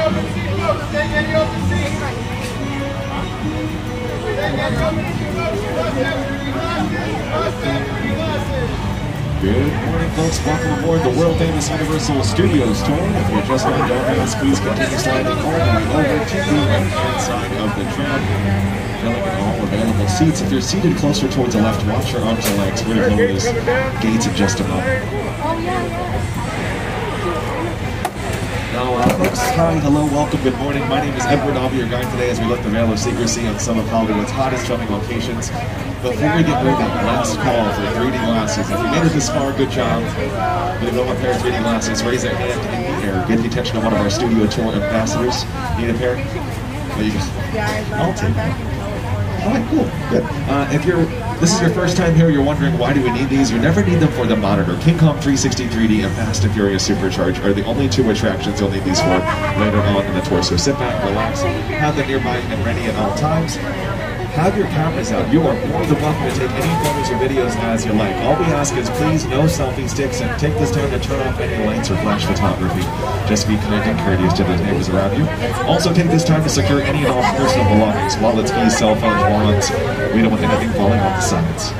open seat, folks. Take any open seat. Take any open seat, folks. Must have pretty glasses. Must have pretty glasses. Good morning, folks. Welcome aboard the world-famous Universal Studios tour. If you're just not joining us, please continue sliding all the way over to the right-hand side of the tram, filling in all available seats. If you're seated closer towards the left, watch your arms and legs. We're going to lower those gates in just a moment. Now, folks, hi, hello, welcome, good morning. My name is Edward. I'll be your guide today as we lift the veil of secrecy on some of Hollywood's hottest filming locations. Before we get moving, last call for 3D glasses. If you made it this far, good job. If you don't want a pair of 3D glasses, raise a hand in the air. Get the attention of one of our studio tour ambassadors. Need a pair? Well, you just, I'll take one. All right, cool, good. This is your first time here, you're wondering why do we need these? You never need them for the monitor. King Kong 360 3D and Fast and Furious Supercharge are the only two attractions you'll need these for later on in the tour. So sit back, relax, have them nearby and ready at all times. Have your cameras out. You are more than welcome to take any photos or videos as you like. All we ask is please no selfie sticks and take this time to turn off any lights or flash photography. Just be kind and courteous to the neighbors around you. Also take this time to secure any and all personal belongings, wallets, keys, cell phones, wallets. We don't want anything falling off the sides.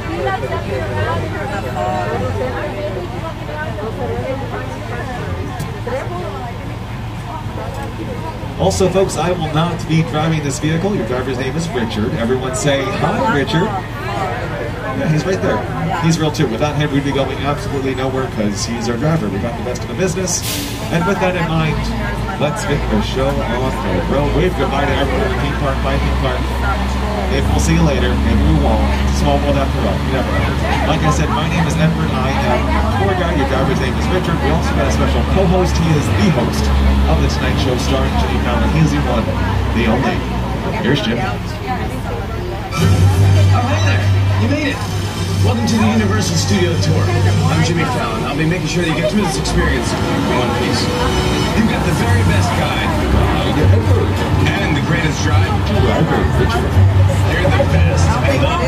Also, folks, I will not be driving this vehicle. Your driver's name is Richard. Everyone say, hi, Richard. Yeah, he's right there. He's real too. Without him, we'd be going absolutely nowhere because he's our driver. We got the best of the business. And with that in mind, let's get the show on the road. Wave goodbye to everyone at Theme Park. Bye, Theme Park. Maybe we'll see you later. Maybe we won't. Small world after all. You never know. Like I said, my name is Edward. I am tour guide. Your driver's name is Richard. We also got a special co-host. He is the host of the Tonight Show starring Jimmy Fallon. He is the one, the only. Here's Jimmy. Oh, hey there. You made it. Welcome to the Universal Studio Tour. I'm Jimmy Fallon. I'll be making sure that you get through this experience in one piece. You've got the very best guide. And the greatest drive. Richard. They're the best. And look,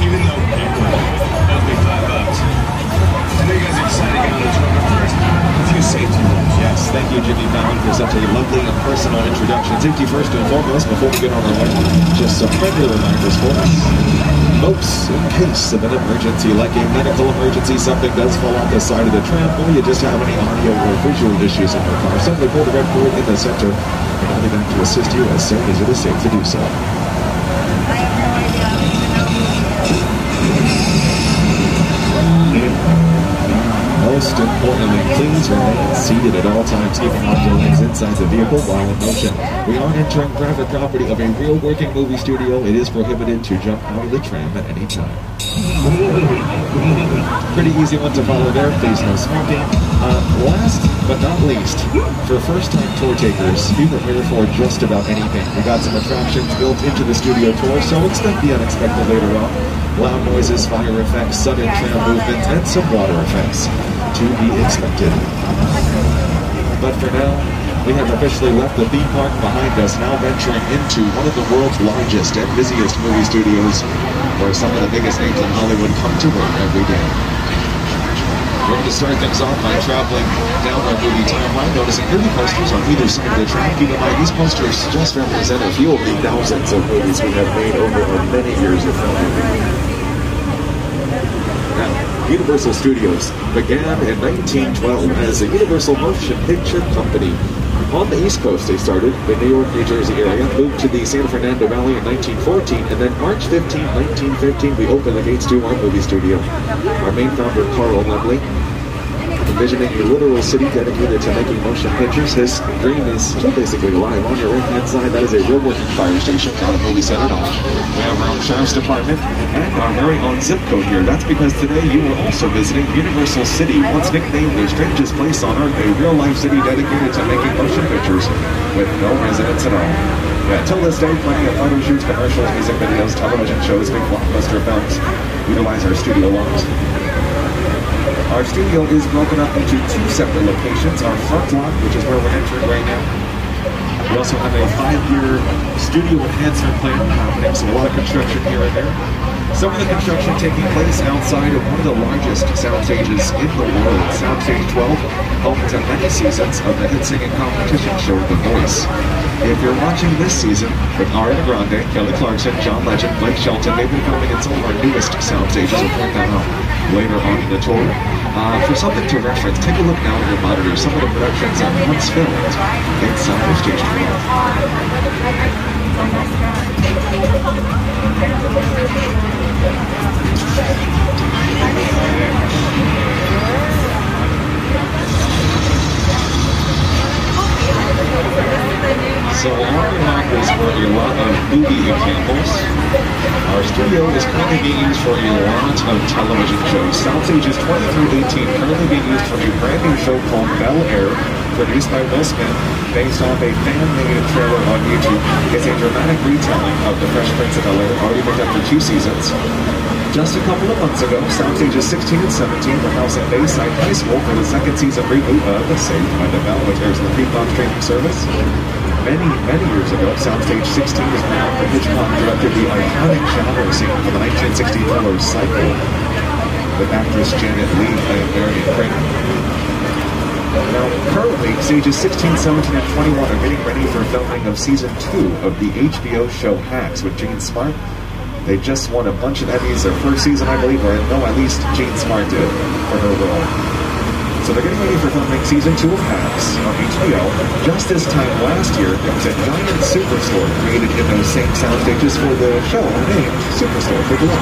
even though that'll be $5. I know you guys are excited to get on the tour, but first, a few safety rules. Yes, thank you, Jimmy Fallon, for such a lovely and personal introduction. Safety first and foremost, before we get on our way, just some friendly reminders for us. Folks, in case of an emergency, like a medical emergency, something does fall off the side of the tram, or you just have any audio or visual issues in your car, simply pull the red cord in the center, and I'll be back to assist you as soon as it is safe to do so. Most importantly, please remain seated at all times, keeping off your legs inside the vehicle while in motion. We are entering private property of a real working movie studio. It is prohibited to jump out of the tram at any time. Pretty easy one to follow there, please no smoking. Last but not least, for first-time tour takers, be prepared for just about anything. We got some attractions built into the studio tour, so expect the unexpected later on. Loud noises, fire effects, sudden tram movements, and some water effects to be expected. But for now, we have officially left the theme park behind us, now venturing into one of the world's largest and busiest movie studios, where some of the biggest names in Hollywood come to work every day. We're going to start things off by traveling down our movie timeline, noticing movie posters on either side of the track. Keep in mind, these posters just represent a few of the thousands of movies we have made over our many years of filming. Universal Studios began in 1912 as a Universal Motion Picture Company. On the East Coast they started, the New York, New Jersey area, moved to the San Fernando Valley in 1914, and then March 15, 1915, we opened the gates to our movie studio. Our main founder, Carl Lovely, envisioning a literal city dedicated to making motion pictures. His dream is basically alive. On your right-hand side, that is a real working fire station, not a movie set at all. We have our own sheriff's department and our very own zip code here. That's because today you are also visiting Universal City, once nicknamed the strangest place on earth, a real-life city dedicated to making motion pictures with no residents at all. Yeah, until this day, plenty of photo shoots, commercials, music videos, television shows, big blockbuster films utilize our studio lots. Our studio is broken up into two separate locations. Our front lot, which is where we're entering right now. We also have a 5-year studio enhancement plan happening, so a lot of construction here and there. Some of the construction taking place outside of one of the largest sound stages in the world, Soundstage 12, home to many seasons of the hit singing competition show The Voice. If you're watching this season with Ariana Grande, Kelly Clarkson, John Legend, Blake Shelton, they've been filming in some of our newest sound stages. We'll point that out later on in the tour. For something to reference, take a look now at your monitor. Some of the productions that once filmed inside of Stage 12. So our lot is for a lot of movie examples. Our studio is currently being used for a lot of television shows. Soundstage is 20 through 18, currently being used for a brand new show called Bel Air, produced by Will Smith, based off a fan-made trailer on YouTube. It's a dramatic retelling of The Fresh Prince of Bel Air, already picked up for 2 seasons. Just a couple of months ago, Soundstages 16 and 17 were housing Bayside High School for the second season reboot of Saved by the Bell, which airs in the Peacock streaming service. Many years ago, Soundstage 16 was when Alfred Hitchcock directed the iconic shower scene from the 1960 thriller Cycle, with actress Janet Leigh playing Marion Crane. Now, currently, stages 16, 17, and 21 are getting ready for filming of season 2 of the HBO show Hacks with Jean Smart. They just won a bunch of Emmys their first season, I believe, or no, at least Jean Smart did for her role. So they're getting ready for filming season 2 of Hacks on HBO. Just this time last year, there was a giant superstore created in those same sound stages for the show named Superstore. Take a look.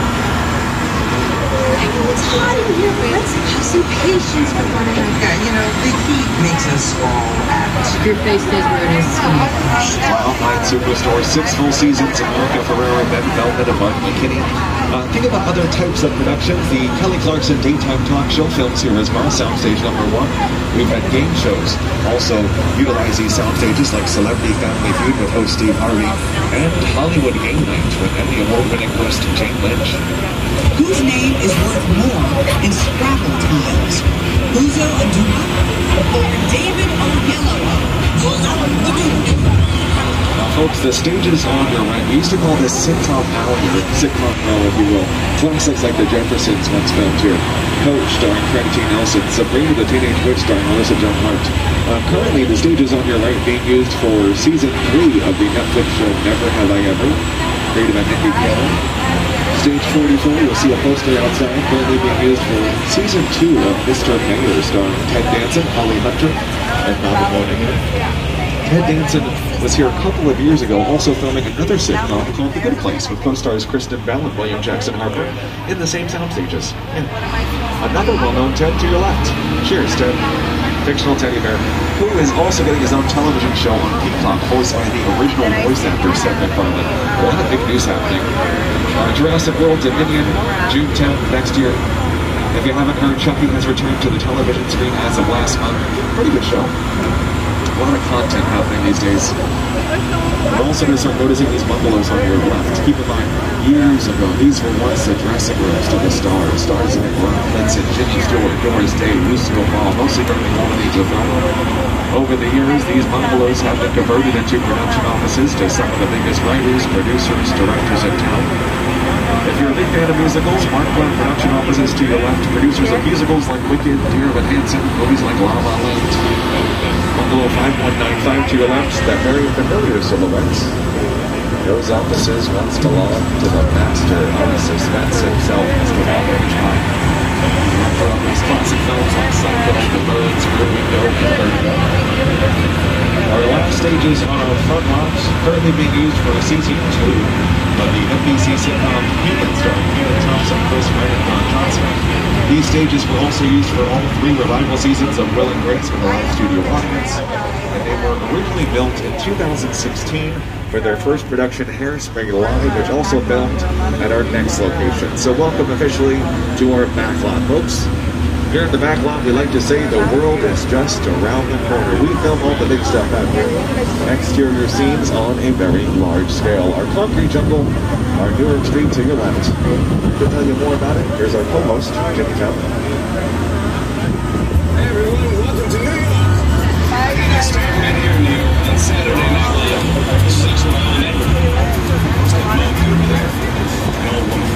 It's hot in here, but let's have some patience with one another. Yeah, you know, the heat makes us all act. Your face stays where it is. Wild Night Superstore, 6 full seasons of America Ferrera, Ben Feldman, and Mark McKinney. Think about other types of productions. The Kelly Clarkson Daytime Talk Show films here as well, Soundstage #1. We've had game shows also utilize these sound stages like Celebrity Family Feud with host Steve Harvey and Hollywood Game Night with Emmy Award-winning host Jane Lynch. Whose name is worth more in Scrabble times? Uzo Aduba or David Oyelowo? Now, folks, the stages on your right, we used to call this sitcom alley, or sitcom row, if you will. Classics like The Jeffersons once filmed here. Coach, starring Craig T. Nelson. Sabrina the Teenage Witch, starring Melissa Joan Hart. Currently, the stages on your right being used for season 3 of the Netflix show Never Have I Ever, created by Mindy Kaling. Stage 44, you'll see a poster outside, currently being used for season 2 of Mr. Mayor, starring Ted Danson, Holly Hunter, and Bob Moynihan. Ted Danson was here a couple of years ago, also filming another sitcom called The Good Place, with co-stars Kristen Bell and William Jackson Harper in the same sound stages. Yeah. Another well-known Ted to your left. Cheers, Ted. Fictional teddy bear, who is also getting his own television show on Peacock, voiced by the original voice actor, Seth MacFarlane. A lot of big news happening. Jurassic World Dominion, June 10th next year. If you haven't heard, Chucky has returned to the television screen as of last month. Pretty good show. A lot of content happening these days. And also to start noticing these bungalows on your left. Keep in mind, years ago, these were once the dressing rooms to the stars. Stars in it, Ron Linson, Jimmy Stewart, Doris Day, Lucille Ball, mostly during the golden age of film. Over the years, these bungalows have been converted into production offices to some of the biggest writers, producers, directors in town. If you're a big fan of musicals, Mark Glenn production offices to your left, producers of musicals like Wicked, Dear Evan Hansen, movies like La La Land. Bungalow 5195 to your left, that very familiar silhouette. Those offices once belonged to the master of suspense himself, Mr. Robert John. For these classic films like Psycho, The Birds, Rear Window, and Vertigo. Our last stages on our front lots currently being used for season 2 of the NBC sitcom Human, starring Kenan Thompson, Chris Wright, and Don Johnson. These stages were also used for all 3 revival seasons of Will and Grace with a live studio audience, and they were originally built in 2016 for their first production, Hairspray Live, which also filmed at our next location. So welcome officially to our backlot, folks. Here at the backlot, we like to say the world is just around the corner. We film all the big stuff out here. Exterior scenes on a very large scale. Our concrete jungle, our New York street to your left. To tell you more about it, here's our co-host, Jimmy Fallon. Hey everyone, welcome to New York. Next time right here in New York on Saturday Night Live. 6 mile an hour. Take a over there. An old woman.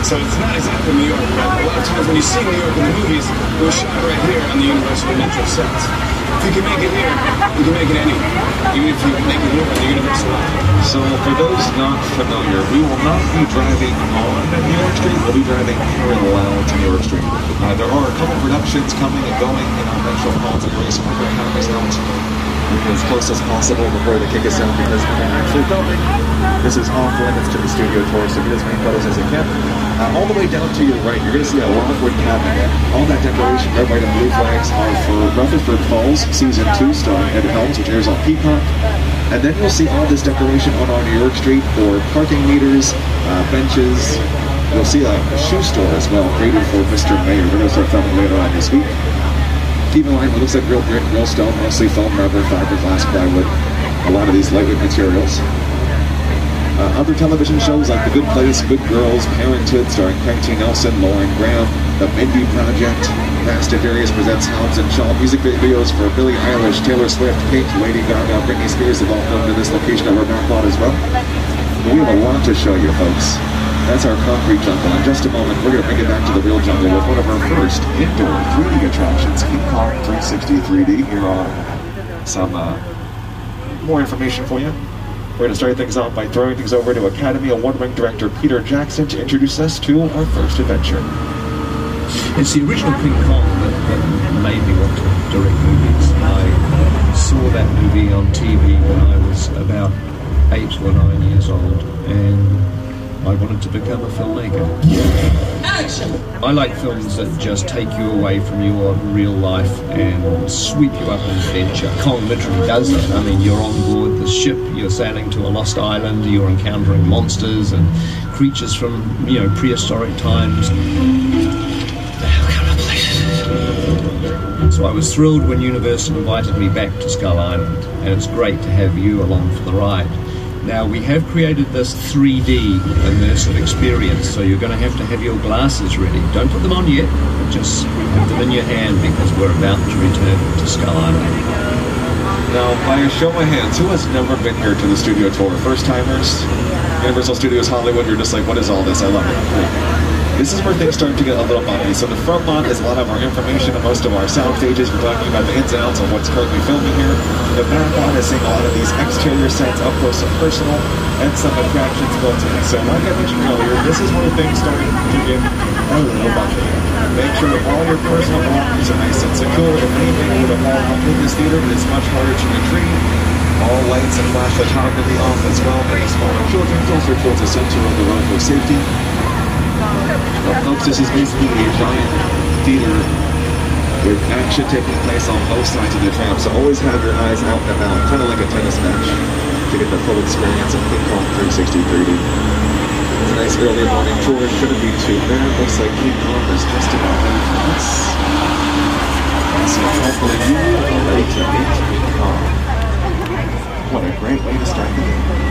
So it's not exactly New York, but a lot of times when you see New York in the movies, it was shot right here on the Universal Metro sets. If you can make it here, you can make it anywhere, even if you make it here on the Universal lot. So for those not familiar, we will not be driving on New York Street, we'll be driving parallel to New York Street. There are a couple productions coming and going in our Metropolitan race. We're going to have this out as close as possible before they kick us out, because when they're actually filming, this is off limits to the studio tour, so get as many photos as you can. All the way down to your right, you're going to see a logwood cabinet. All that decoration, red, white, and blue flags are for Rutherford Falls Season 2 starring Ed Helms, which airs on Peacock. And then you'll see all this decoration on our New York Street for parking meters, benches. You'll see a shoe store as well, created for Mr. Mayor. We're going to start filming later on this week. Keep in mind, it looks like real brick, real stone, mostly foam, rubber, fiberglass, plywood, a lot of these lightweight materials. Other television shows like The Good Place, Good Girls, Parenthood, starring Craig T. Nelson, Lauren Graham, The Mindy Project, Fast and Furious presents Hobbs and Shaw, music videos for Billie Eilish, Taylor Swift, Kate, Lady Gaga, Britney Spears have all filmed in this location at our backlot as well. But we have a lot to show you, folks. That's our concrete jungle. In just a moment, we're going to bring it back to the real jungle with one of our first indoor 3D attractions, King Kong 360 3D. Here are some more information for you. We're going to start things off by throwing things over to Academy Award-winning director Peter Jackson to introduce us to our first adventure. It's the original King Kong that made me want to direct movies. I saw that movie on TV when I was about 8 or 9 years old, and I wanted to become a filmmaker. Action! I like films that just take you away from your real life and sweep you up an adventure. Kong literally does that. I mean, you're on board the ship, you're sailing to a lost island, you're encountering monsters and creatures from, prehistoric times. The hell kind of place is it? So I was thrilled when Universal invited me back to Skull Island, and it's great to have you along for the ride. Now, we have created this 3D immersive experience, so you're going to have your glasses ready. Don't put them on yet, but just have them in your hand, because we're about to return to Skull Island. Now, by a show of hands, who has never been here to the studio tour? First-timers? Universal Studios Hollywood, you're just like, what is all this? I love it. Cool. This is where things start to get a little bumpy. So the front lot is a lot of our information and most of our sound stages. We're talking about the ins and outs of what's currently filming here. The back lot is seeing a lot of these exterior sets up close and personal, and some attractions built in. So like I mentioned earlier, this is where things start to get a little bumpy. Make sure that all your personal belongings are nice and secure. If anything were to fall off in this theater, it is much harder to retrieve. All lights and flash photography off as well. Any smaller children, those are towards the center of the road for safety. Well, folks, this is basically a giant theater with action taking place on both sides of the tram, so always have your eyes out and about, kind of like a tennis match, to get the full experience of King Kong 360 3D. It's a nice early morning tour, shouldn't be too bad. Looks like King Kong is just about ready for us. So hopefully you are ready to meet King Kong. What a great way to start the day.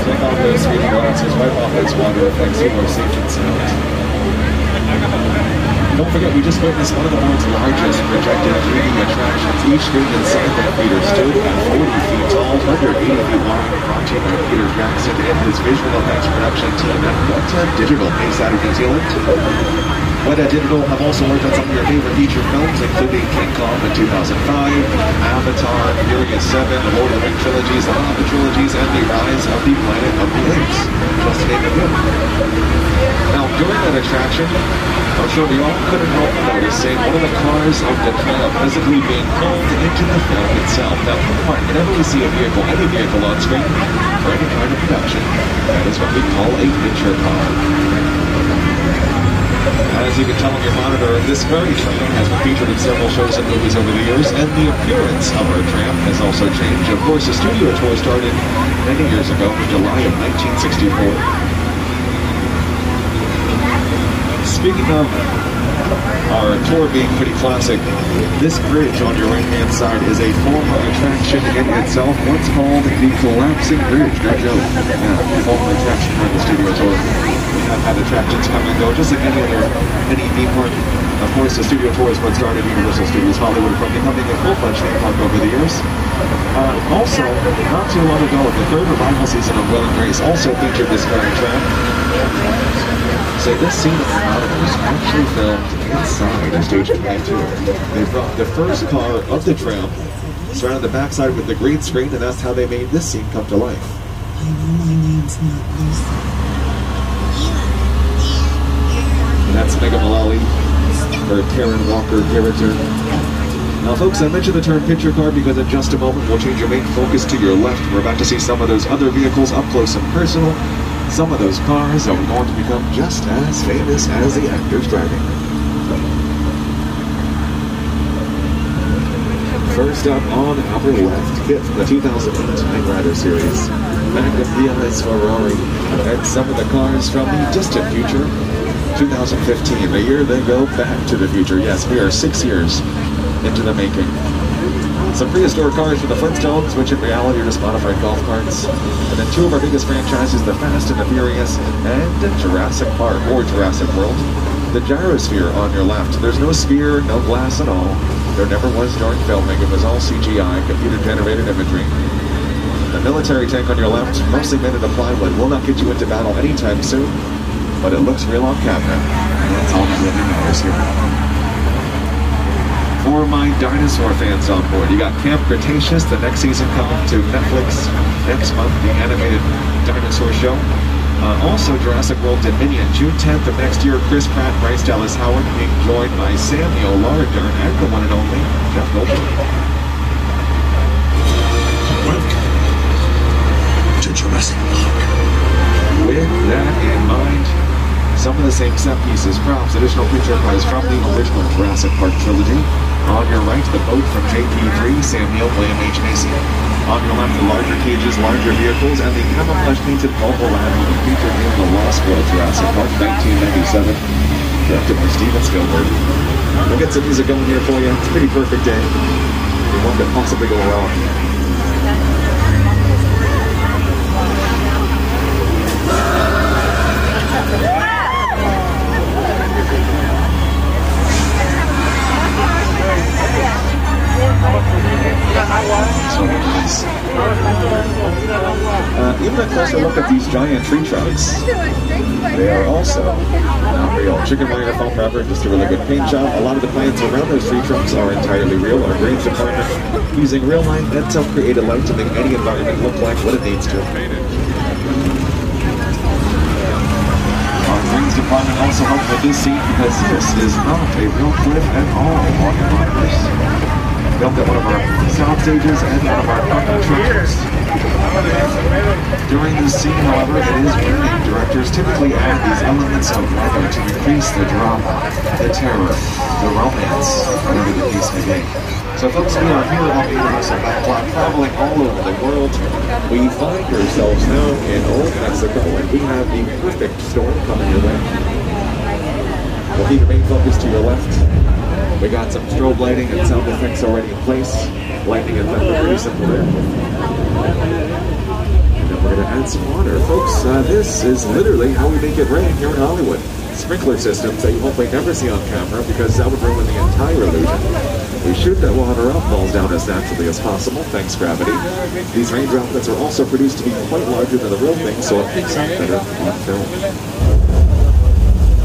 Take off those 3D glasses, wipe off those water effects, you are safe and sound. Don't forget, we just witnessed one of the world's largest projected 3D attractions. Each screen inside the theater stood at 40 feet tall, 180 feet long. Watching Peter Jackson and his visual effects production team at Motel Digital based out of New Zealand. Weta Digital have also worked on some of your favorite feature films, including King Kong in 2005, Avatar, Furious 7, the Lord of the Rings trilogies, the Hobbit trilogies, and the Rise of the Planet of the Apes, just to name a few. Now, during that attraction, I'm sure we all couldn't help noticing one of the cars of the Tramp physically being pulled into the film itself. Now, keep in mind, whenever we see a vehicle, any vehicle on screen, for any kind of production, that is what we call a picture car. As you can tell on your monitor, this very train has been featured in several shows and movies over the years, and the appearance of our Tramp has also changed. Of course, the studio tour started many years ago in July of 1964. Speaking of our tour being pretty classic, this bridge on your right-hand side is a former attraction in itself, once called the Collapsing Bridge. No joke. Yeah, former attraction on the studio tour. We have had attractions come and go, just like any theme park. Of course, the studio tour is what started Universal Studios Hollywood from becoming a full-fledged theme park over the years. Also, not too long ago, the third revival season of Will and Grace also featured this very Tramp. So this scene of the was actually filmed inside a station play tour. They brought the first car of the Tramp, surrounded the backside with the green screen, and that's how they made this scene come to life. I know my name's not Lucy. And that's Mega Mullally, her Karen Walker character. Now folks, I mentioned the term picture car because in just a moment we'll change your main focus to your left. We're about to see some of those other vehicles up close and personal. Some of those cars are going to become just as famous as the actors driving them. First up on our left, Kit from the 2008 Knight Rider series. Magnum PI's Ferrari, and some of the cars from the distant future, 2015, a year they go back to the future. Yes, we are 6 years into the making. Some prehistoric cars from the Flintstones, which in reality are just modified golf carts. And then two of our biggest franchises, The Fast and the Furious and Jurassic Park, or Jurassic World. The Gyrosphere on your left. There's no sphere, no glass at all. There never was during filming. It was all CGI, computer-generated imagery. The military tank on your left, mostly made into plywood, will not get you into battle anytime soon, but it looks real on camera. And that's all that really matters here. For my dinosaur fans on board, you got Camp Cretaceous, the next season coming to Netflix next month, the animated dinosaur show. Also Jurassic World Dominion, June 10th of next year. Chris Pratt, Bryce Dallas Howard being joined by Samuel Lardern and the one and only Jeff Goldblum. Welcome to Jurassic Park. With that in mind, some of the same set pieces, props, additional picture cars from the original Jurassic Park trilogy. On your right, the boat from JP3, Sam Neill, William H. Macy. On your left, the larger cages, larger vehicles, and the camouflage-painted mobile lab featured in The Lost World Jurassic Park 1997, directed by Steven Spielberg. We'll get some music going here for you. It's a pretty perfect day. What could possibly go wrong? Even a closer look at these giant tree trunks. They are also not real. Chicken wire, foam rubber, just a really good paint job. A lot of the plants around those tree trunks are entirely real. Our greens department using real light and self-created light to make any environment look like what it needs to. Our greens department also helped with this scene because this is not a real cliff at all on your monitors. Filmed at one of our sound stages and one of our parking structures. During this scene, however, it is raining. Directors typically add these elements of weather to increase the drama, the terror, the romance, whatever the case may be. So folks, we are here on the Universal Backlot, traveling all over the world. We find ourselves now in Old Mexico, and we have the perfect storm coming your way. We'll keep the main focus to your left. We got some strobe lighting and sound effects already in place. Lightning and thunder, pretty simple there. And then we're going to add some water. Folks, this is literally how we make it rain here in Hollywood. Sprinkler systems that you hopefully never see on camera because that would ruin the entire illusion. We shoot that water up, falls down as naturally as possible, thanks gravity. These rain droplets are also produced to be quite larger than the real thing, so it picks up better on film.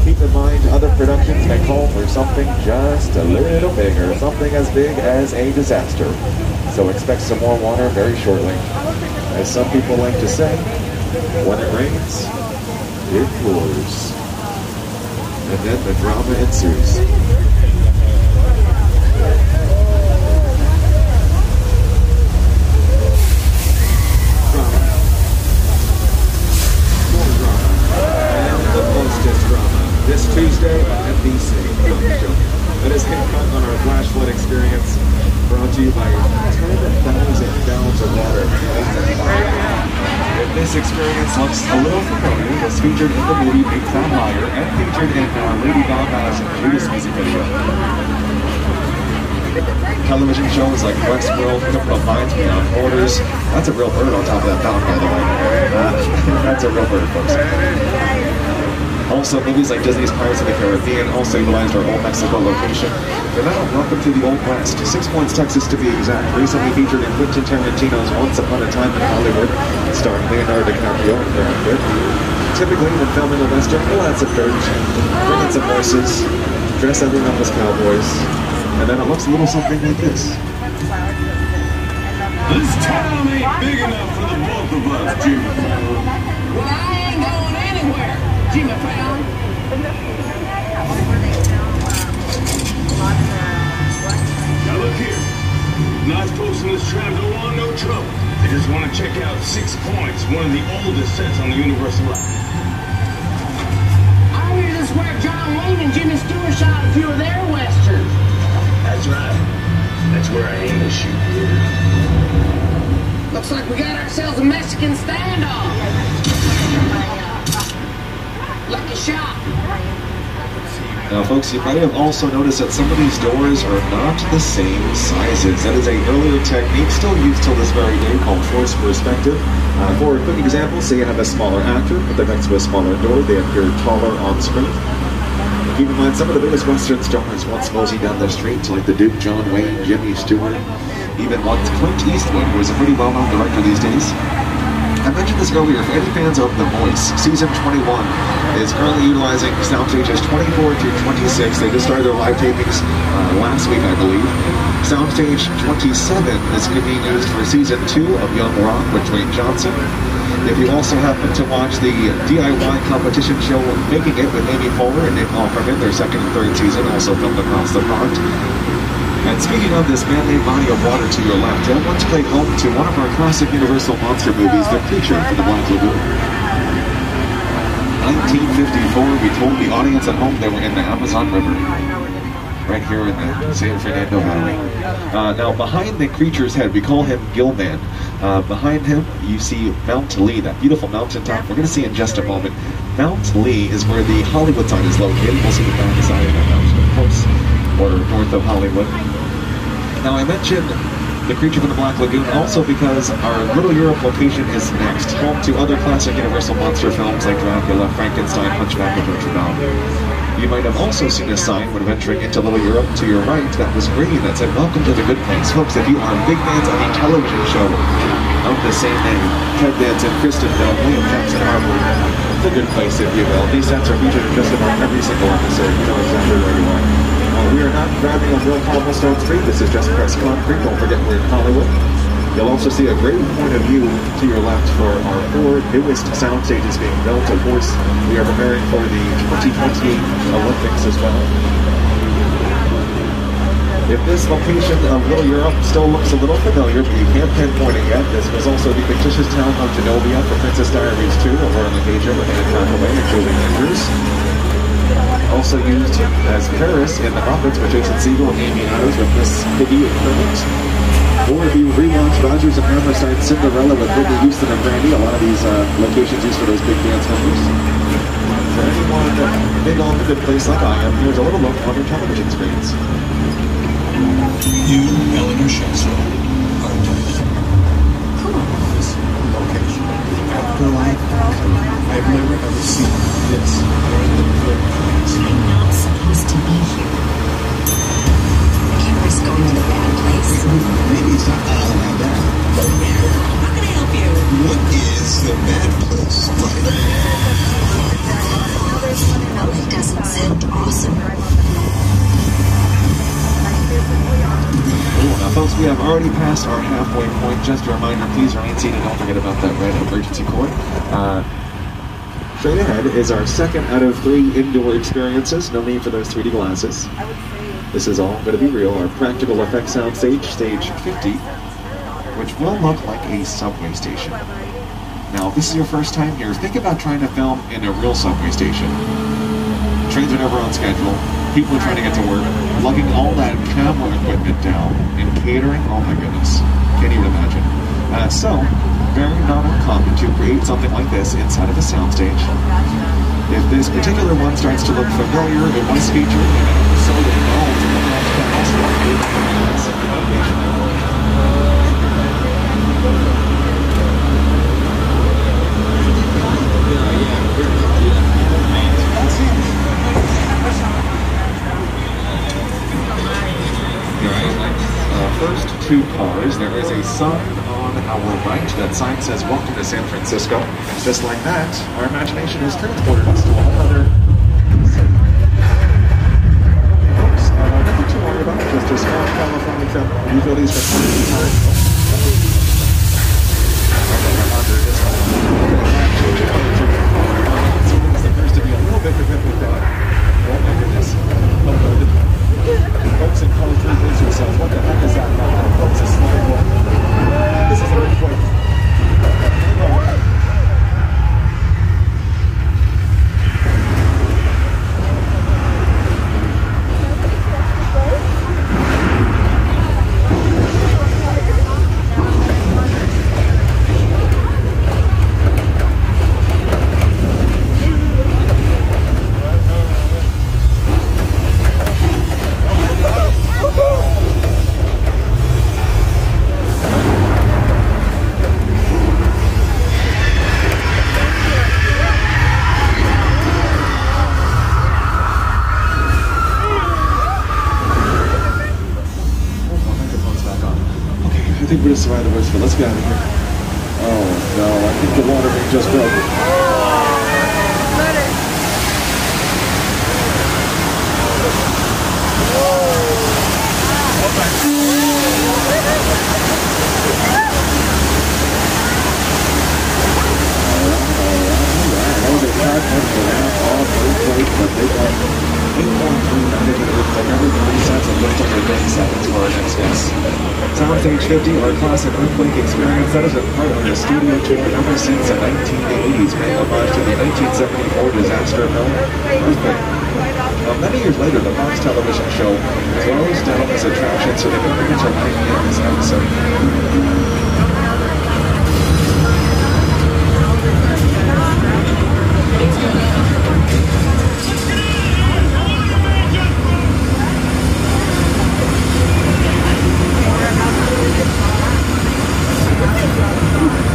Keep in mind, other productions may call for something just a little bigger, something as big as a disaster. So expect some more water very shortly. As some people like to say, when it rains, it pours. And then the drama ensues. Drama. More drama. And the mostest drama. This Tuesday on NBC. That is Hancock on our flash flood experience, brought to you by 10,000 gallons of water. If this experience looks a little familiar, it was featured in the movie Big Fat Liar and featured in Lady Gaga's Judas music video. Television shows like Westworld, Criminal Minds Beyond Borders. That's a real bird on top of that fountain, by the way. That's a real bird, folks. Also, movies like Disney's Pirates of the Caribbean also utilized our Old Mexico location. And now, welcome to the Old West, 6 Points, Texas to be exact. Recently featured in Quentin Tarantino's Once Upon a Time in Hollywood, starring Leonardo DiCaprio and Brad Pitt. Typically, when filming a Western, we'll add some dirt, bring in some horses, dress everyone up as cowboys, and then it looks a little something like this. This town ain't big enough for the both of us, Jimmy. Well, I ain't going anywhere, Jimmy Fallon. Now look here. Nice folks in this tram don't want no trouble. They just want to check out 6 Points, one of the oldest sets on the Universal line. I hear this where John Wayne and Jimmy Stewart shot a few of their westerns. That's right. That's where I aim to shoot here. Looks like we got ourselves a Mexican standoff. Lucky shot. Now folks, you might have also noticed that some of these doors are not the same sizes. That is an earlier technique still used till this very day called forced perspective. For a quick example, say you have a smaller actor, put them next to a smaller door, they appear taller on screen. Keep in mind, some of the biggest Western stars once moseyed down the street, like the Duke, John Wayne, Jimmy Stewart, even once Clint Eastwood, who is a pretty well-known director these days. I mentioned this earlier, for any fans of The Voice, Season 21 is currently utilizing sound stages 24 through 26. They just started their live tapings last week, I believe. Soundstage 27 is being used for Season 2 of Young Rock with Dwayne Johnson. If you also happen to watch the DIY competition show Making It with Amy Poehler and Nick Offerman, their second and third season, also filmed across the pond. And speaking of this man-made body of water to your left, that once played home to one of our classic Universal monster movies, The Creature from the Black Lagoon. 1954, we told the audience at home they were in the Amazon River, right here in the San Fernando Valley. Now, behind the creature's head, we call him Gilman. Behind him, you see Mount Lee, that beautiful mountaintop. We're going to see in just a moment. Mount Lee is where the Hollywood sign is located. We'll see the back side of that mountain, of course, or north of Hollywood. Now, I mentioned The Creature from the Black Lagoon also because our Little Europe location is next, home to other classic Universal monster films like Dracula, Frankenstein, Hunchback of Notre Dame. You might have also seen a sign when venturing into Little Europe to your right that was green that said, "Welcome to the Good Place." Folks, if you are big fans of the television show of the same name, Ted Danson, Kristen Bell, William Jackson Harper, The Good Place, if you will, these sets are featured in just about every single episode. You know exactly where you are. We are not driving on real cobblestone street. This is just pressed concrete. Don't forget we're in Hollywood. You'll also see a great point of view to your left for our 4 newest sound stages being built. Of course, we are preparing for the 2028 Olympics as well. If this location of Little Europe still looks a little familiar, but you can't pinpoint it yet, this was also the fictitious town of Genovia for Princess Diaries 2 over on Acacia with Anne Hathaway and Julie Andrews. Also used as Paris in The Muppets with Jason Segel and Amy Adams with Miss Piggy and Kermit. Or if you relaunch Rogers and Hammerstein's Cinderella with Whitney Houston and Brandy, a lot of these locations used for those big dance numbers. For anyone big on the good place like I am, here's a little look on your television screens. You, Eleanor Shenshaw, are dead. This location, the afterlife, I've never ever seen this during the good place. I'm not supposed to be here. Can't risk going to the bad place. Maybe it's not all that bad. How can I help you? What is the bad place like? Well, it doesn't sound awesome. Now, folks, we have already passed our halfway point. Just a reminder, please remain seated. Don't forget about that red emergency cord. Straight ahead is our second out of 3 indoor experiences. No need for those 3D glasses. This is all going to be real. Our practical effects soundstage, stage 50, which will look like a subway station. Now, if this is your first time here, think about trying to film in a real subway station. Trains are never on schedule. People are trying to get to work, lugging all that camera equipment down, and catering, oh my goodness, can't even imagine. So, very not uncommon to create something like this inside of a soundstage. If this particular one starts to look familiar, it was featured in an episode of first 2 cars, there is a sign on our right. That sign says, "Welcome to San Francisco." And just like that, our imagination has transported us to a whole other city. Folks, nothing to worry about, just a small California trip. Utilities from time to time. This appears to be a little bit repetitive. Oh my goodness. Folks in college replace yourselves. What the heck is that? Folks, a slide wall. This is an earthquake. I think we're just surrounded the worst, but let's get out of here. Oh no, I think the water main just broke. That was a cut and the ramp off earthquake, but they got 8.3 earthquake every 30 seconds and looked over 30 seconds for our next guest. Soundstage 50, our classic earthquake experience, that has been part of the studio tour ever since the 1980s, paying homage to the 1974 disaster film Earthquake. Many years later, the Fox television show closed down its attraction, so they could bring it to life in this episode.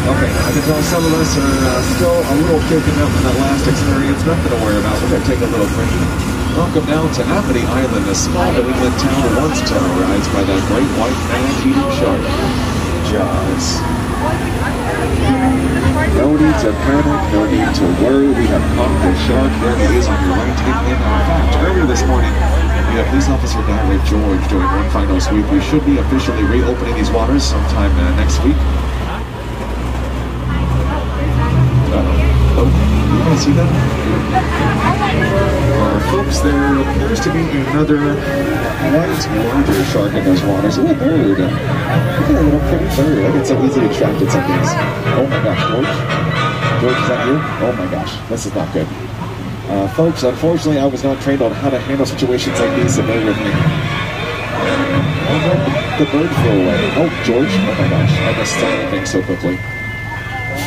Okay, I can tell some of us are still a little shaken up from that last experience. Nothing to worry about. We're going to take a little break. Welcome now to Amity Island, a small New England town once terrorized by that great white man-eating shark, Jaws. No need to panic, no need to worry. We have caught the shark. There he is on your right. In fact, earlier this morning, we had Police Officer Gary George doing one final sweep. We should be officially reopening these waters sometime next week. Oh, you guys see that? Folks, there appears to be another larger shark in those waters. Ooh, a bird. Look at that little pretty bird. I get so easily attracted some days. Oh my gosh, George? George, is that you? Oh my gosh, this is not good. Folks, unfortunately, I was not trained on how to handle situations like these, so bear with me. Oh no, the bird flew away. Oh, George, oh my gosh, I missed so many things so quickly.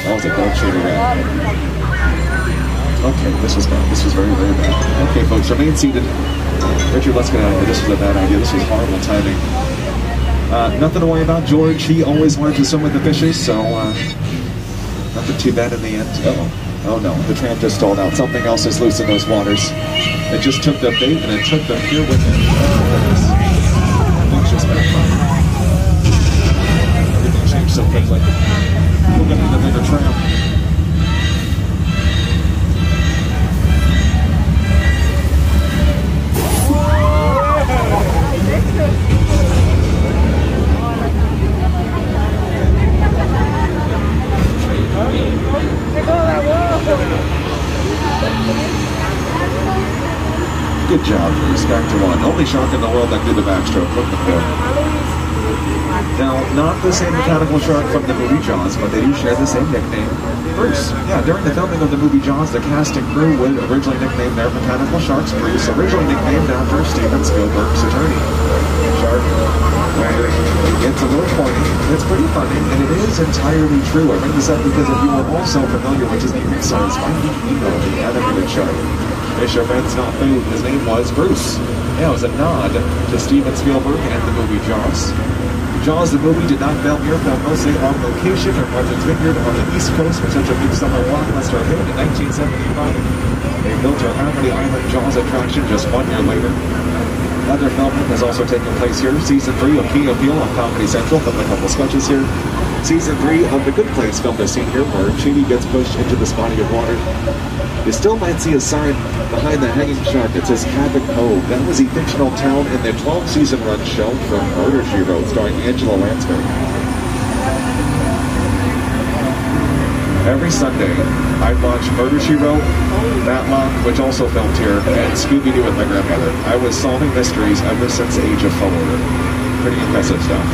That was a dark shade of red. Okay, this was bad. This was very, very bad. Okay, folks, remain seated. Richard, let's get out of here. This was a bad idea. This was horrible timing. Nothing to worry about. George, he always wanted to swim with the fishes, so nothing too bad in the end. Oh no, the tramp just stalled out. Something else is loose in those waters. It just took the bait and it took them here with it. Watch this backfire. Everything changed so quickly. We're gonna need a bigger tramp. Good job, Bruce. Back to one. Only shark in the world that did the backstroke. Look at that. Now, not the same mechanical shark from the movie Jaws, but they do share the same nickname, Bruce. Yeah, during the filming of the movie Jaws, the cast and crew would originally nickname their mechanical sharks Bruce, originally nicknamed after Steven Spielberg's attorney. Shark. It's a little pointy. It's pretty funny, and it is entirely true. I bring this up because if you are also familiar with Disney Pixar's Finding Nemo, the animated shark, Fisher Ben's not food. His name was Bruce. Yeah, it was a nod to Steven Spielberg and the movie Jaws. Jaws, the movie, did not film here, filmed mostly on location or Martha's Vineyard on the East Coast for such a big summer blockbuster hit in 1975. They built a Harmony Island Jaws attraction just 1 year later. Other filming has also taken place here. Season 3 of Key and Peele on Comedy Central filmed a couple sketches here. Season 3 of The Good Place filmed a scene here where Chidi gets pushed into this body of water. You still might see a sign behind the hanging shark that says Cabot Cove. That was a fictional town in the 12-season run show from Murder, She Wrote, starring Angela Lansbury. Every Sunday, I'd watch Murder, She Wrote, Matlock, which also filmed here, and Scooby-Doo with my grandmother. I was solving mysteries ever since the age of 4. Pretty impressive stuff.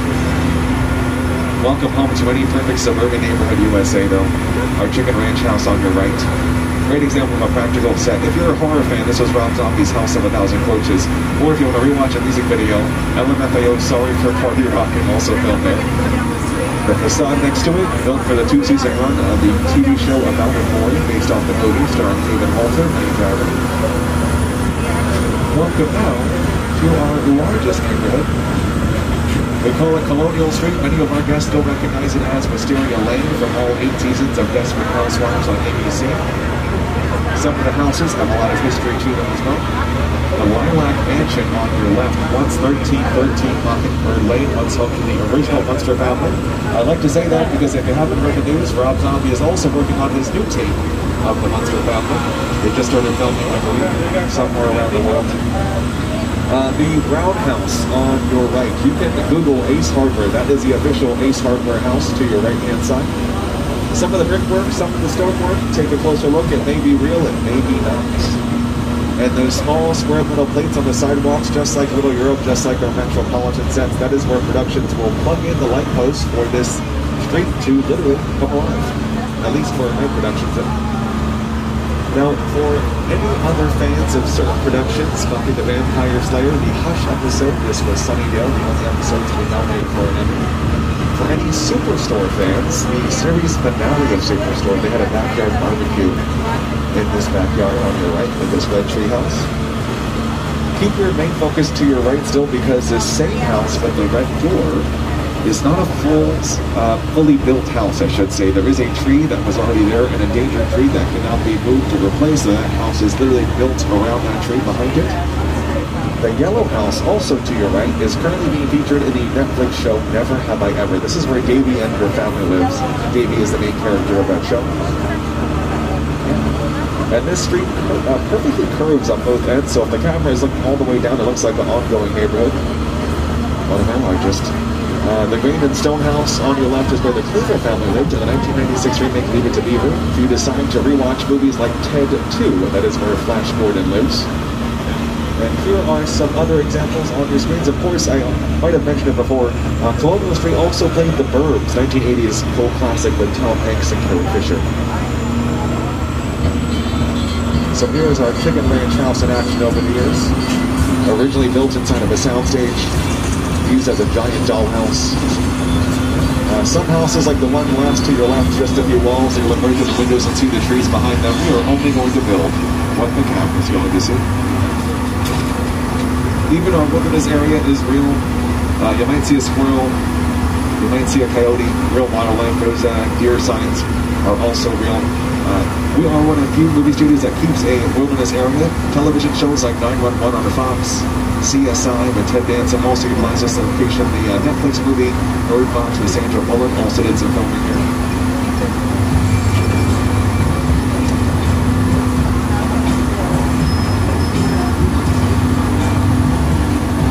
Welcome home to any perfect suburban neighborhood USA, though. Our chicken ranch house on your right. Great example of a practical set. If you're a horror fan, this was Rob Zombie's House of a Thousand Corpses. Or if you want to rewatch a music video, LMFAO's Sorry for Party Rockin' also filmed there. The facade next to it, built for the 2-season run of the TV show About a Boy, based off the movie starring David Walter and Driver. Welcome now to our largest neighborhood. We call it Colonial Street. Many of our guests still recognize it as Wisteria Lane from all 8 seasons of Desperate Housewives on ABC. Some of the houses have a lot of history to them as well. The Lilac Mansion on your left, once 1313 Mockingbird Lane, once home to the original Munster family. I like to say that because if you haven't heard the news, Rob Zombie is also working on his new tape of the Munster family. They just started filming, I believe, somewhere around the world. The Roundhouse on your right. You can Google Ace Hardware. That is the official Ace Hardware house to your right-hand side. Some of the brickwork, some of the stonework, take a closer look. It may be real, it may be not. And those small square metal plates on the sidewalks, just like Little Europe, just like our Metropolitan sets, that is where productions will plug in the light posts for this street to literally come alive. At least for my productions. Now, for any other fans of certain productions, Buffy the Vampire Slayer, the Hush episode, this was Sunnydale, the only episode to be nominated for an Emmy. For any Superstore fans, the series finale of Superstore, they had a backyard barbecue in this backyard on your right, with this red tree house. Keep your main focus to your right still, because this same house with the red door is not a fully built house, I should say. There is a tree that was already there, an endangered tree that cannot be moved to replace that. House is literally built around that tree behind it. The yellow house, also to your right, is currently being featured in the Netflix show Never Have I Ever. This is where Davy and her family lives. Davy is the main character of that show. And this street perfectly curves on both ends, so if the camera is looking all the way down, it looks like an ongoing neighborhood. One of our largest. The green and stone house on your left is where the Cleaver family lived in the 1996 remake Leave It to Beaver. If you decide to rewatch movies like Ted 2, that is where Flash Gordon lives. And here are some other examples on your screens. Of course, I might have mentioned it before, Colonial Street also played The Burbs, 1980s cult classic with Tom Hanks and Carrie Fisher. So here is our chicken ranch house in action over the years. Originally built inside of a soundstage, used as a giant dollhouse. Some houses, like the one last to your left, just a few walls, you look right through the windows and see the trees behind them. We are only going to build what the camera's going to see. Even our wilderness area is real. You might see a squirrel, you might see a coyote, real wildlife. Those deer signs are also real. We are one of the few movie studios that keeps a wilderness area. Television shows like 911 on the Fox, CSI with Ted Danson also utilized this location. The Netflix movie Bird Box with Sandra Bullock also did some filming here.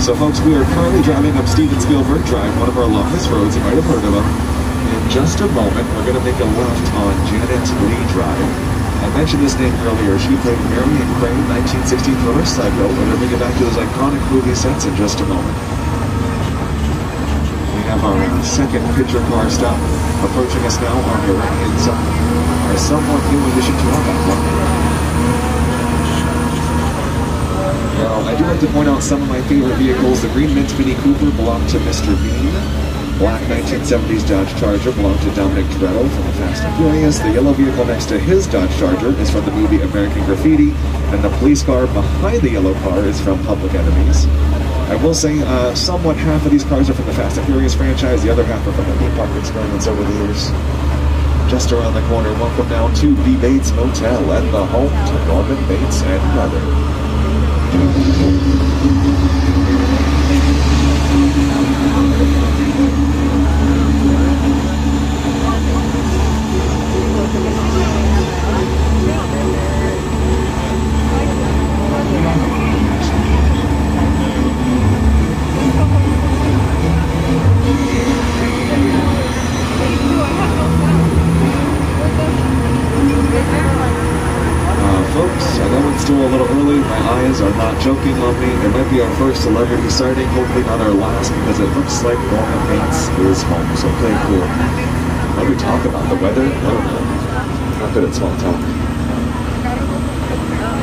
So folks, we are currently driving up Steven Spielberg Drive, one of our longest roads, you might have heard of them. In just a moment, we're going to make a left on Janet Leigh Drive. I mentioned this name earlier. She played Marion Crane, 1960 thriller Psycho. We're going to bring it back to those iconic movie sets in just a moment. We have our second picture car stop approaching us now on your right-hand side. Our somewhat new addition to our backlog. Now, I do like to point out some of my favorite vehicles. The green mint Mini Cooper belonged to Mr. Bean. Black 1970s Dodge Charger belonged to Dominic Toretto from the Fast and Furious. The yellow vehicle next to his Dodge Charger is from the movie American Graffiti, and the police car behind the yellow car is from Public Enemies. I will say, somewhat half of these cars are from the Fast and Furious franchise, the other half are from the theme park experience over the years. Just around the corner, welcome now to the Bates Motel and the home to Norman Bates and Brother. Folks, I know it's still a little early. My eyes are not joking on me. It might be our first celebrity sighting, hopefully not our last, because it looks like Norman Bates is home. So play cool. When we talk about the weather, I don't know. Not good at small talk.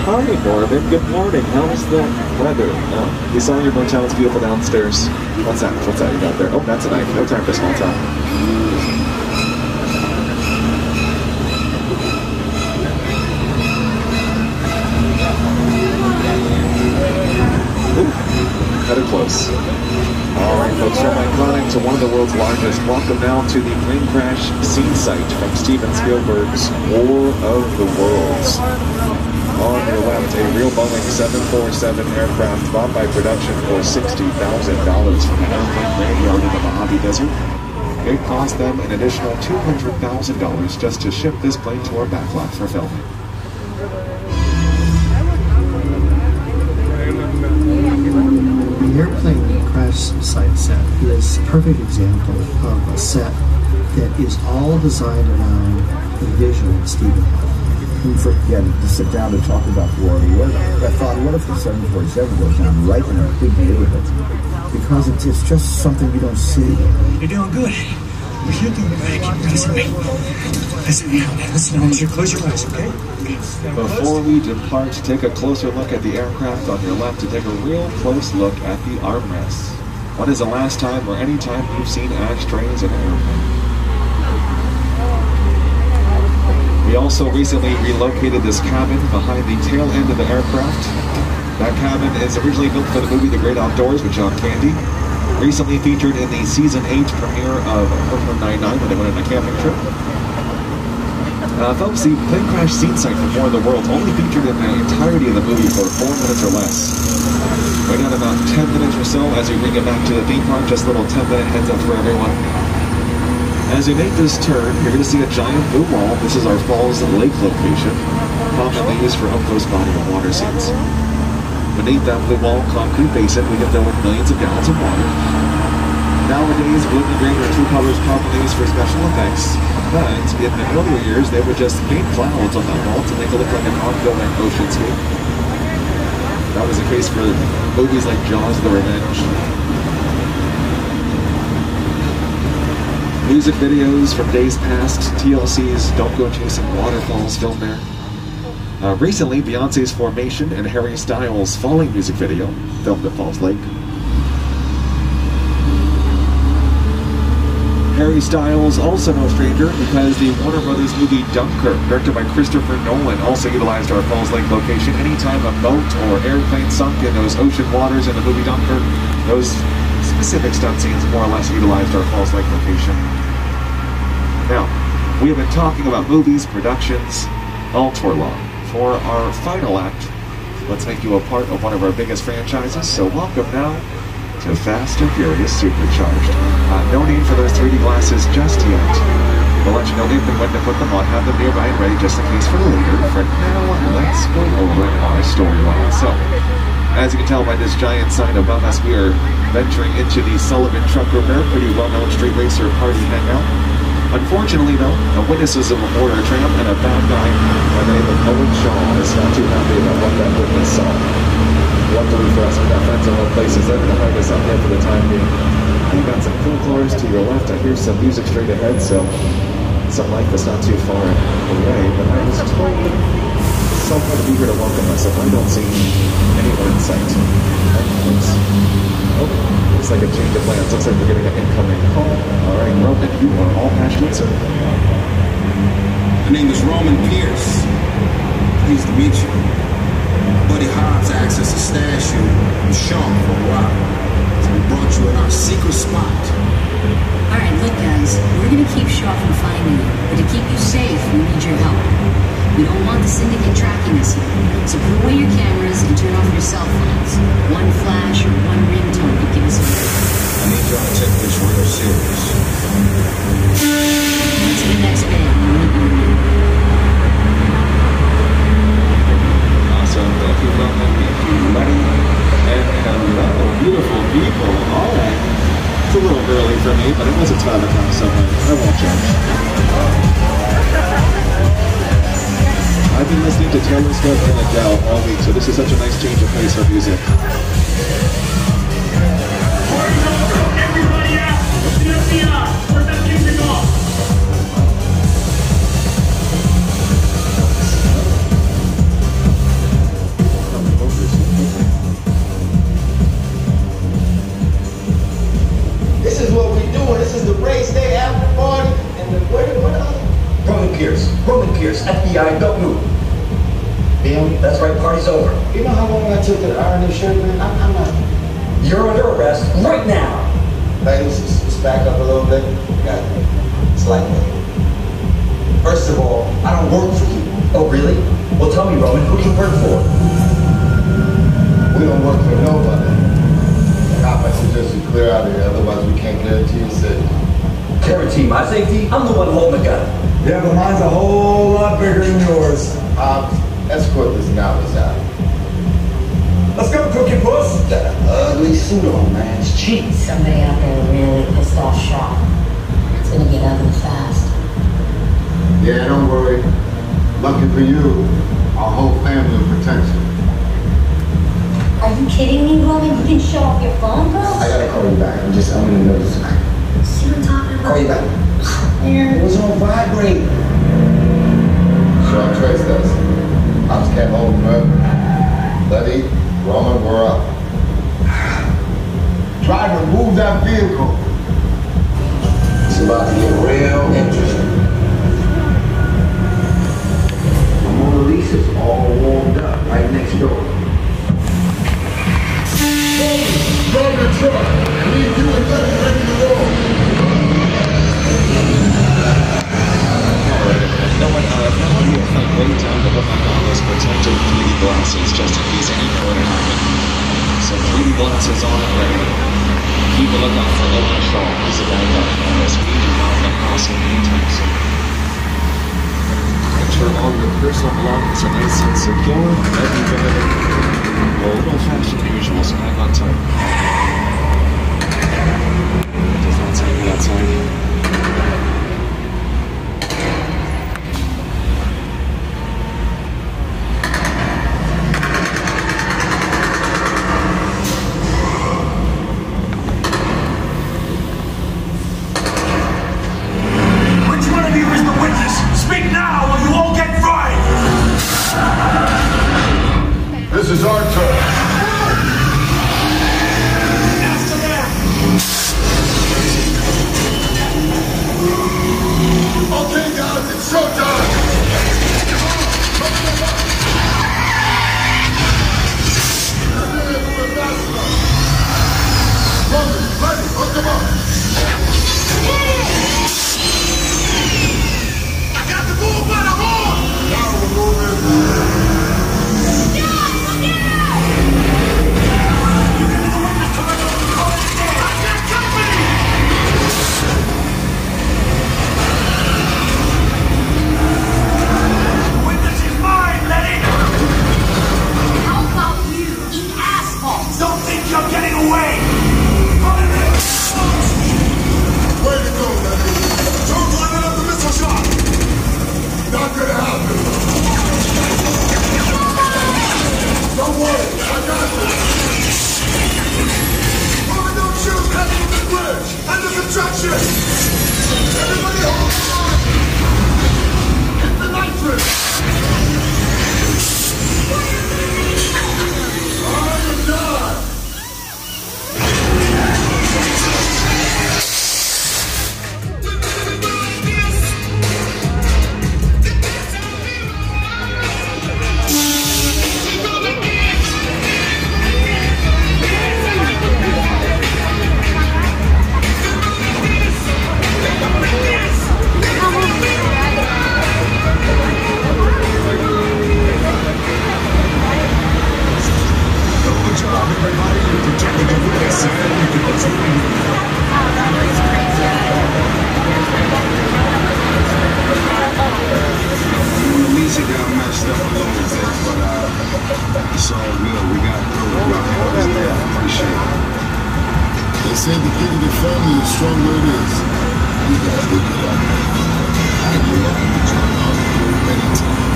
Hi, Norman. Good morning. How's the weather? Oh, you saw your motel. It's beautiful downstairs. What's that? What's that you got there? Oh, that's a knife. No time for small talk. Cut it close. Alright folks, from iconic to one of the world's largest, welcome now to the plane crash scene site from Steven Spielberg's War of the Worlds. On your left, a real Boeing 747 aircraft bought by production for $60,000 from an airplane graveyard in the Mojave Desert. It cost them an additional $200,000 just to ship this plane to our backlot for filming. The airplane crash site set is a perfect example of a set that is all designed around the vision of Stephen And forget to sit down and talk about the War of the Worlds. I thought, what if the 747 goes down right in a big neighborhood? Because it's just something you don't see. You're doing good. You're doing good. Keep noticing me. Listen, I want you to close your eyes, okay? Before we depart, take a closer look at the aircraft on your left to take a real close look at the armrests. When is the last time or any time you've seen ashtrays in an airplane? We also recently relocated this cabin behind the tail end of the aircraft. That cabin is originally built for the movie The Great Outdoors with John Candy. Recently featured in the Season 8 premiere of Brooklyn Nine-Nine when they went on a camping trip. Folks, the plane crash scene site from War of the Worlds only featured in the entirety of the movie for 4 minutes or less. We got about 10 minutes or so as we bring it back to the theme park. Just a little 10-minute heads up for everyone. As we make this turn, you're going to see a giant blue wall. This is our Falls Lake location, commonly used for up-close body of water scenes. Beneath that blue wall concrete basin, we can fill with millions of gallons of water. Nowadays, blue and green are two colors commonly used for special effects, but in the earlier years, they would just paint clouds on that wall to make it look like an ongoing oceanscape. That was the case for movies like Jaws of the Revenge. Music videos from days past, TLC's Don't Go Chasing Waterfalls filmed there. Recently, Beyonce's Formation and Harry Styles' Falling music video filmed at Falls Lake. Harry Styles, also no stranger, because the Warner Brothers movie Dunkirk, directed by Christopher Nolan, also utilized our Falls Lake location. Anytime a boat or airplane sunk in those ocean waters in the movie Dunkirk, those specific stunt scenes more or less utilized our Falls Lake location. Now, we have been talking about movies, productions, all tour long. For our final act, let's make you a part of one of our biggest franchises, so welcome now to Fast and Furious Supercharged. No need for those 3D glasses just yet. We'll let you know if and when to put them on, have them nearby and ready just in case for later. For now, let's go over our storyline. So, as you can tell by this giant sign above us, we are venturing into the Sullivan Truck Repair, pretty well-known street racer party hangout. Unfortunately, though, the witnesses of a murder, Tramp, and a bad guy by the name of Owen Shaw is not too happy about what that witness saw. Luckily for us, we've got friends in all places. They're going to hide us out there for the time being. You've got some cool cars to your left. I hear some music straight ahead, so some life is not too far away. But I was told someone would be here to welcome us. If I don't see anyone in sight, oh, looks like a change of plans. Looks like we're getting an incoming call. All right, Roman, you are all patched in, sir. My name is Roman Pierce. Pleased to meet you. Buddy Hobbs asked us to stash you with Sean for a while. So we brought you in our secret spot. Alright, look guys, we're gonna keep Shaw from finding you, but to keep you safe, we need your help. We don't want the syndicate tracking us here, so put away your cameras and turn off your cell phones. One flash or one ringtone could give us a break. I need y'all to take this real serious. To the next band. Awesome, thank you, Roman, thank you, buddy, and hello, beautiful people. All right, it's a little early for me, but it was a 12 o'clock, so I won't judge. I've been listening to Taylor Swift and Adele all week, so this is such a nice change of pace for music. Everybody out! The FBI! We're not kicking off! This is what we doing. This is the race day after party, and the what other? Roman Pierce, FBI, don't move. Damn, that's right, party's over. You know how long I took to iron this shirt, man? I'm not. You're under arrest right now. Ladies, let's back up a little bit. Got it. It's like that. First of all, I don't work for you. Oh, really? Well, tell me, Roman, who do you work for? We don't work for nobody. I suggest you clear out of here, otherwise we can't guarantee your safety. Guarantee my safety? I'm the one holding the gun. Yeah, but mine's a whole lot bigger than yours. Escort this novice out. Let's go, Cookie Puss. Got an ugly suit on, man. It's cheap. Somebody out there really pissed off Shaw. It's gonna get ugly fast. Yeah, don't worry. Lucky for you, our whole family will protect you. Are you kidding me, Roman? You can show off your phone, bro? I gotta call you back. I'm gonna notice. See what I'm talking about? Call you back. It was on vibrate. Sean traced us. Ops can't hold him up. Letty, Roman, we're up. Try to move that vehicle. It's about to get real interesting. The Mona Lisa's all warmed up right next door. Grab your truck. I need you and Letty ready to roll. No one, nobody will find way time to put my on those protective 3D glasses just in case anything were to happen. So 3D glasses on and ready. Keep a lookout for Owen Shaw. He's a bad guy on this. We do not want to cross him anytime soon. Ensure all your personal belongings are nice and secure. Everything a little faster than usual, so hang on tight. Does not take me outside. This is our turn. Ready, hook them up. I got the bull by the horn. Now we're moving. You're getting away! Way to go, Lenny! Don't line up the missile shot! Not gonna happen! Don't worry, I got this! Moving those shoes heading to the bridge! Under construction! Everybody hold on! Hit the nitrous! I'm done! They say the bigger the family, the stronger it is. You guys look it up. And you're welcome to join our group anytime.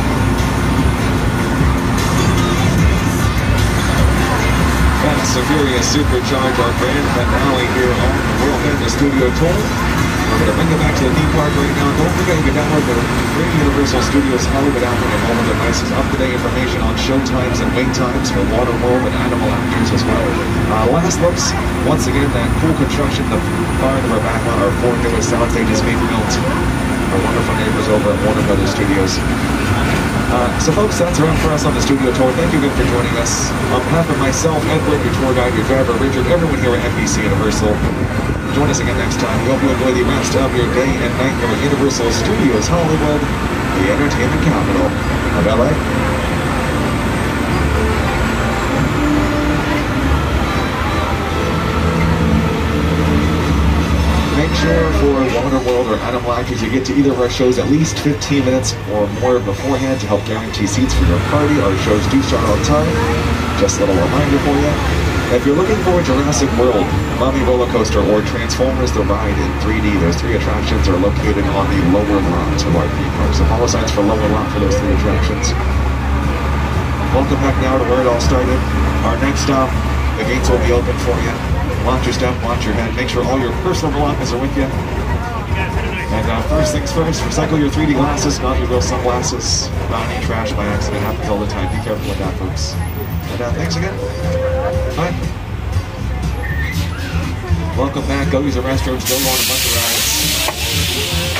Fast and Furious supercharged our grand finale here on the World Famous Studio Tour. We're going to bring it back to the theme park right now. Don't forget you can download the free Universal Studios Hollywood app on your mobile devices. Up-to-date information on show times and wait times for Waterworld and animal actors as well. Last looks, once again, that cool construction, the barn that we're back on, our 4 newest sound stages being built. Our wonderful neighbors over at Warner Brothers Studios. So folks, that's a wrap for us on the studio tour. Thank you again for joining us. On behalf of myself, Edward, your tour guide, your driver, Richard, everyone here at NBC Universal, join us again next time. We hope you enjoy the rest of your day and night here at Universal Studios Hollywood, the entertainment capital of LA. Make sure for Waterworld or Animal Actors you get to either of our shows at least 15 minutes or more beforehand to help guarantee seats for your party. Our shows do start on time. Just a little reminder for you. If you're looking for Jurassic World, Mummy Roller Coaster, or Transformers The Ride in 3D, those 3 attractions are located on the lower lot of our theme park. So follow signs for lower lot for those 3 attractions. Welcome back now to where it all started. Our next stop, the gates will be open for you. Watch your step, watch your head, make sure all your personal belongings are with you. And first things first, recycle your 3D glasses, not your real sunglasses. Not any trash by accident, happens all the time. Be careful with that, folks. And thanks again. Bye. Welcome back. Go use the restrooms. Go on a bunch of rides.